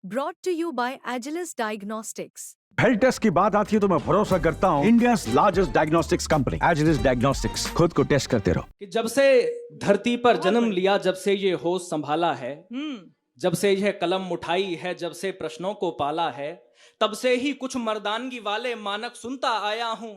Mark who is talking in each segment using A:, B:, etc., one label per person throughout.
A: brought to you by Agilus Diagnostics.
B: Health test की बात आती है तो मैं भरोसा करता हूँ India largest diagnostics company Agilus diagnostics. खुद को टेस्ट करते रहो।
C: कि जब से धरती पर जन्म लिया, जब से ये होश संभाला है, जब से यह कलम उठाई है, जब से प्रश्नों को पाला है, तब से ही कुछ मर्दानगी वाले मानक सुनता आया हूं।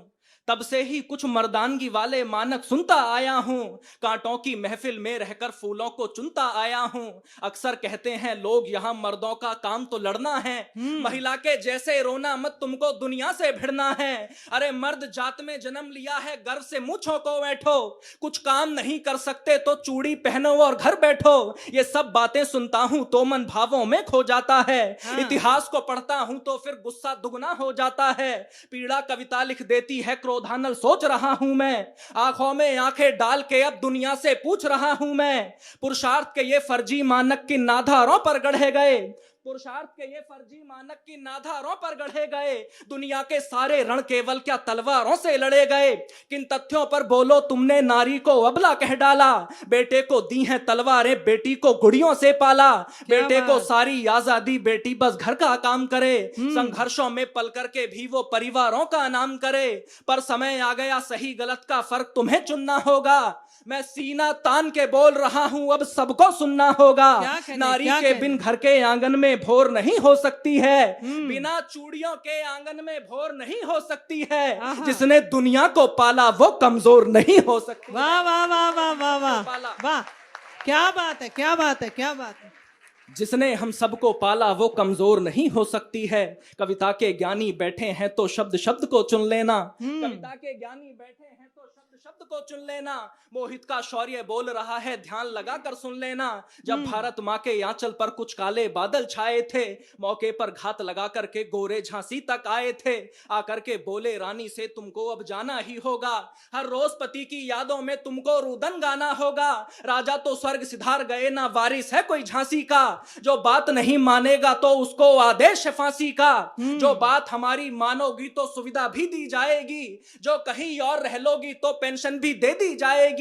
C: तब से ही कुछ मर्दानगी वाले मानक सुनता आया हूं। कांटों की महफिल में रहकर फूलों को चुनता आया हूं। अक्सर कहते हैं लोग यहाँ मर्दों का काम तो लड़ना है, महिला के जैसे रोना मत, तुमको दुनिया से भिड़ना है। अरे मर्द जात में जन्म लिया है, गर्व से मुंह छौंको बैठो। कुछ काम नहीं कर सकते तो चूड़ी पहनो और घर बैठो। ये सब बातें सुनता हूं तो मन भावों में खो जाता है। इतिहास को पढ़ता हूं तो फिर गुस्सा दुगना हो जाता है। पीड़ा कविता लिख देती है, क्रोधानल सोच रहा हूं मैं। आंखों में आंखें डाल के अब दुनिया से पूछ रहा हूं मैं। पुरुषार्थ के ये फर्जी मानक किन आधारों पर गढ़े गए? पुरुषार्थ के ये फर्जी मानक किन आधारों पर गढ़े गए? दुनिया के सारे रण केवल क्या तलवारों से लड़े गए? किन तथ्यों पर बोलो तुमने नारी को अबला कह डाला? बेटे को दी हैं तलवारें, बेटी को गुड़ियों से पाला। बेटे को सारी आजादी, बेटी बस घर का काम करे। संघर्षों में पल करके भी वो परिवारों का नाम करे। पर समय आ गया, सही गलत का फर्क तुम्हें चुनना होगा। मैं सीना तान के बोल रहा हूं, अब सबको सुनना होगा। नारी के बिन घर के आंगन में भोर नहीं हो सकती है। बिना चूड़ियों के आंगन में भोर नहीं हो सकती है। जिसने दुनिया को पाला वो कमजोर नहीं हो सकती।
D: वाह वाह वाह वाह वाह वाह वाह, क्या बात है, क्या बात है, क्या बात है।
C: जिसने हम सबको पाला वो कमजोर नहीं हो सकती है। कविता के ज्ञानी बैठे हैं तो शब्द शब्द को चुन लेना। कविता के ज्ञानी बैठे हैं तो शब्द शब्द को चुन लेना। मोहित का शौर्य बोल रहा है, ध्यान लगा कर सुन लेना। जब भारत माँ के आंचल पर कुछ काले बादल छाए थे, मौके पर घात लगा करके गोरे झांसी तक आए थे। आकर के बोले रानी से तुमको अब जाना ही होगा। हर रोज पति की यादों में तुमको रुदन गाना होगा। राजा तो स्वर्ग सिधार गए, ना वारिस है कोई झांसी का। जो बात नहीं मानेगा तो उसको आदेश है फांसी का। जो बात हमारी मानोगी तो सुविधा भी दी जाएगी। जो कहीं और रह लोगी तो पेंशन भी दे दी जाएगी।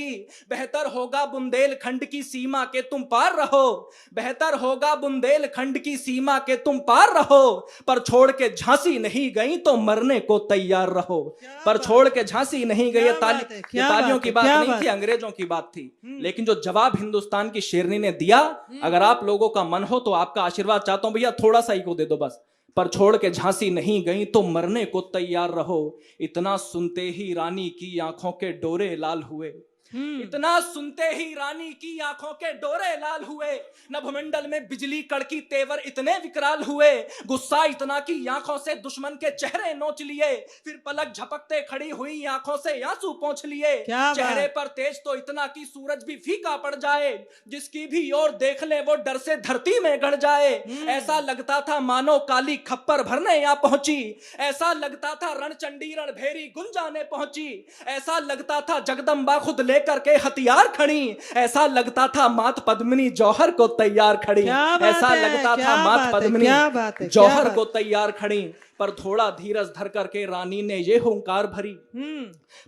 C: बेहतर होगा बुंदेलखंड की सीमा के तुम पार रहो। बेहतर होगा बुंदेलखंड की सीमा के तुम पार रहो। पर छोड़ के झांसी नहीं गई तो मरने को तैयार रहो। पर छोड़ के झांसी नहीं गई। तालियों की बात नहीं थी, अंग्रेजों की बात थी। लेकिन जो जवाब हिंदुस्तान की शेरनी ने दिया, अगर आप लोगों का मन हो तो आपका आशीर्वाद चाहता हूं भैया, थोड़ा सा ही को दे दो बस। पर छोड़ के झांसी नहीं गई तो मरने को तैयार रहो। इतना सुनते ही रानी की आंखों के डोरे लाल हुए। इतना सुनते ही रानी की आंखों के डोरे लाल हुए। नभमंडल में बिजली कड़की, तेवर इतने विकराल हुए। गुस्सा इतना कि आंखों से दुश्मन के चेहरे नोच लिए। फिर पलक झपकते खड़ी हुई आंखों से आंसू पोंछ लिए। चेहरे पर तेज तो इतना कि सूरज भी फीका पड़ जाए। जिसकी भी ओर देख ले वो डर से धरती में गड़ जाए। ऐसा लगता था मानो काली खप्पर भरने यहाँ पहुंची। ऐसा लगता था रणचंडी रणभेरी गुंजाने पहुंची। ऐसा लगता था जगदम्बा खुद करके हथियार खड़ी। ऐसा लगता था मात पद्मिनी जौहर को तैयार खड़ी। ऐसा लगता था मात पद्मिनी जौहर को तैयार खड़ी। पर थोड़ा धीरज धर करके रानी ने ये हुंकार भरी।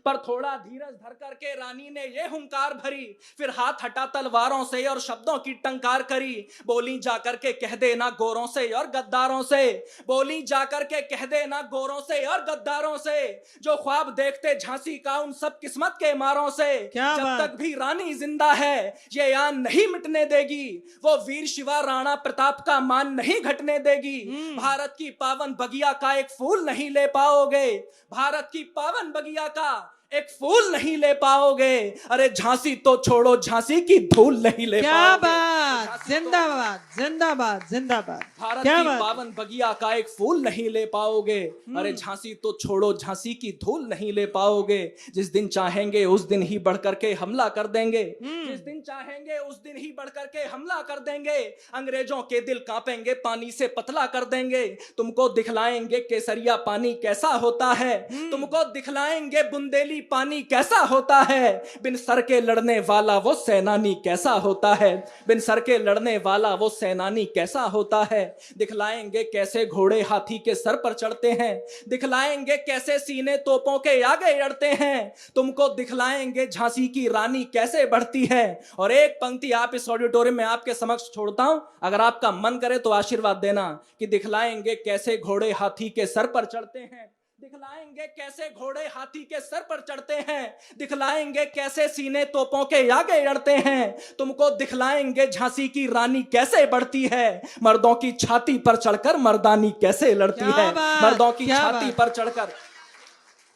C: पर थोड़ा धीरज धर करके रानी ने ये हुंकार भरी। फिर हाथ हटा तलवारों से और शब्दों की टंकार करी। बोली जाकर के कह देना गोरों से और गद्दारों से। बोली जाकर के कह देना गोरों से और गद्दारों से। जो ख्वाब देखते झांसी का उन सब किस्मत के मारों से। जब तक भी रानी जिंदा है ये आन नहीं मिटने देगी। वो वीर शिवा राणा प्रताप का मान नहीं घटने देगी। भारत की पावन बगिया का एक फूल नहीं ले पाओगे। भारत की पावन बगिया का एक फूल नहीं ले पाओगे। अरे झांसी तो छोड़ो, झांसी की धूल नहीं ले
D: क्या
C: पाओगे।
D: बात, जिंदाबाद जिंदाबाद जिंदाबाद।
C: भारत की पावन बगिया का एक फूल नहीं ले पाओगे। अरे झांसी तो छोड़ो, झांसी की धूल नहीं ले पाओगे। जिस दिन चाहेंगे उस दिन ही बढ़ करके हमला कर देंगे। जिस दिन चाहेंगे उस दिन ही बढ़ करके हमला कर देंगे। अंग्रेजों के दिल कांपेंगे, पानी से पतला कर देंगे। तुमको दिखलाएंगे केसरिया पानी कैसा होता है। तुमको दिखलाएंगे बुंदेली पानी कैसा होता है, बिन सर के लड़ने वाला वो सेनानी कैसा होता है, बिन सर के लड़ने वाला वो सेनानी कैसा होता है। दिखलाएंगे कैसे घोड़े हाथी के सर पर चढ़ते हैं, दिखलाएंगे कैसे सीने तोपों के आगे अड़ते हैं, तुमको दिखलाएंगे झांसी की रानी कैसे बढ़ती है। और एक पंक्ति आप इस ऑडिटोरियम में आपके समक्ष छोड़ता हूं, अगर आपका मन करे तो आशीर्वाद देना कि दिखलाएंगे कैसे घोड़े हाथी के सर पर चढ़ते हैं, दिखलाएंगे कैसे घोड़े हाथी के सर पर चढ़ते हैं, दिखलाएंगे कैसे सीने तोपों के आगे अड़ते हैं, तुमको दिखलाएंगे झांसी की रानी कैसे बढ़ती है, मर्दों की छाती पर चढ़कर मर्दानी कैसे लड़ती
D: क्या
C: है,
D: बात,
C: मर्दों की
D: क्या
C: छाती
D: बात।
C: पर चढ़कर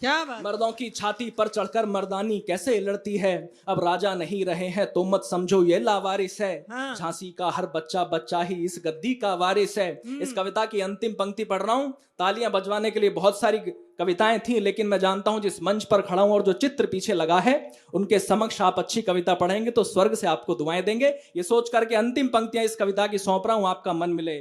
D: क्या बात,
C: मर्दों की छाती पर चढ़कर मर्दानी कैसे लड़ती है। अब राजा नहीं रहे हैं तो मत समझो ये लावारिस है,
D: हाँ।
C: झांसी का हर बच्चा बच्चा ही इस गद्दी का वारिस है। इस कविता की अंतिम पंक्ति पढ़ रहा हूं। तालियां बजवाने के लिए बहुत सारी कविताएं थी, लेकिन मैं जानता हूं जिस मंच पर खड़ा हूं और जो चित्र पीछे लगा है उनके समक्ष आप अच्छी कविता पढ़ेंगे तो स्वर्ग से आपको दुआएं देंगे। ये सोच करके अंतिम पंक्तियां इस कविता की सौंप रहा हूं, आपका मन मिले।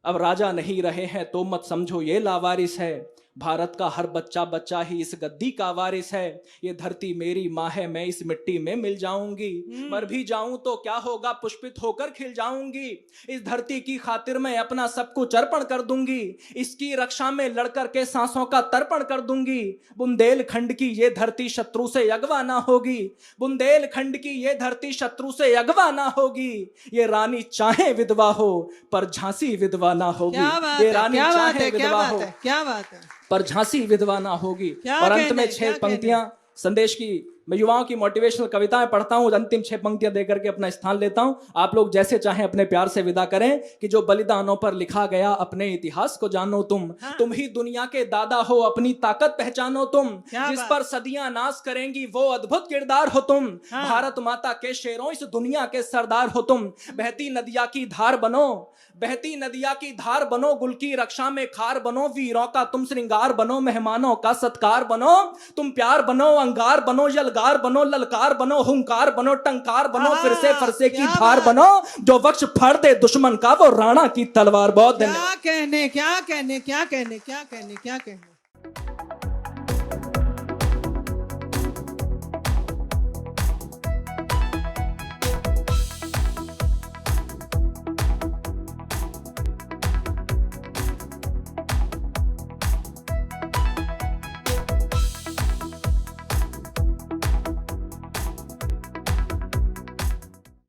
C: अब राजा नहीं रहे हैं तो मत समझो ये लावारिस है, भारत का हर बच्चा बच्चा ही इस गद्दी का वारिस है। ये धरती मेरी माँ है, मैं इस मिट्टी में मिल जाऊंगी, मर भी जाऊं तो क्या होगा, पुष्पित होकर खिल जाऊंगी। इस धरती की खातिर मैं अपना सब कुछ अर्पण कर दूंगी, इसकी रक्षा में लड़कर के सांसों का तर्पण कर दूंगी। बुंदेलखंड की ये धरती शत्रु से अगवा ना होगी, बुंदेलखंड की ये धरती शत्रु से अगवा ना होगी। ये रानी चाहे विधवा हो पर झांसी विधवा ना होगी।
D: क्या बात
C: ये
D: है,
C: रानी
D: क्या बात
C: चाहे
D: है, क्या
C: विधवा
D: बात
C: हो
D: है, क्या बात है।
C: पर झांसी विधवा ना होगी।
D: क्या
C: और अंत
D: कहने,
C: में
D: क्या
C: 6 पंक्तियां संदेश की, मैं युवाओं की मोटिवेशनल कविताएं पढ़ता हूं, अंतिम 6 पंक्तियां देकर के अपना स्थान लेता हूं। आप लोग जैसे चाहें अपने प्यार से विदा करें कि जो बलिदानों पर लिखा गया अपने इतिहास को जानो तुम ही दुनिया के दादा हो, अपनी ताकत पहचानो तुम,
D: क्या
C: जिस
D: बात।
C: पर सदियां नाश करेंगी वो अद्भुत किरदार हो तुम। भारत माता के शेरों इस दुनिया के सरदार हो तुम। बहती नदिया की धार बनो, बहती नदिया की धार बनो, गुल की रक्षा में खार बनो, वीरों का तुम श्रृंगार बनो, मेहमानों का सत्कार बनो, तुम प्यार बनो, अंगार बनो, यलगार बनो, ललकार बनो, हुंकार बनो, टंकार बनो, फिर से फरसे की
D: क्या
C: धार
D: बात।
C: बनो, जो वक्ष फाड़ दे दुश्मन का वो राणा की तलवार। बहुत धन्यवाद।
D: क्या कहने, क्या कहने, क्या कहने, क्या कहने, क्या कहने।